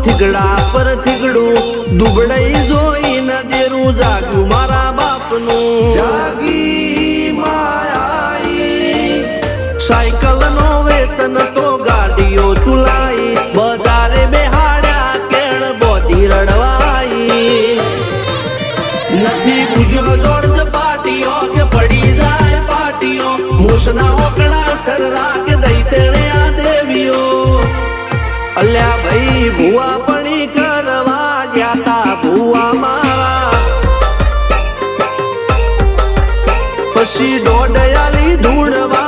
થીગડા પર થીગડું દુબળાઈ જોઈને દેરું જાગ્યું મારા બાપનું જાગી માયાઈ સાયકલ નો વેતન તો ગાડીઓ તુલાઈ બજારે બેહાડ્યા કેણ બોધી રડવાઈ નથી પૂજ્યો જોડ પાટીઓ કે પડી જાય પાટીઓ મૂસના ઓકડા ઠરરા કે દઈ તેણે આ દેવીઓ અલ્યા ભાઈ ભુવા પણી કરવા ગયા તા ભુવા મારા પછી દોડયાલી ધૂણવા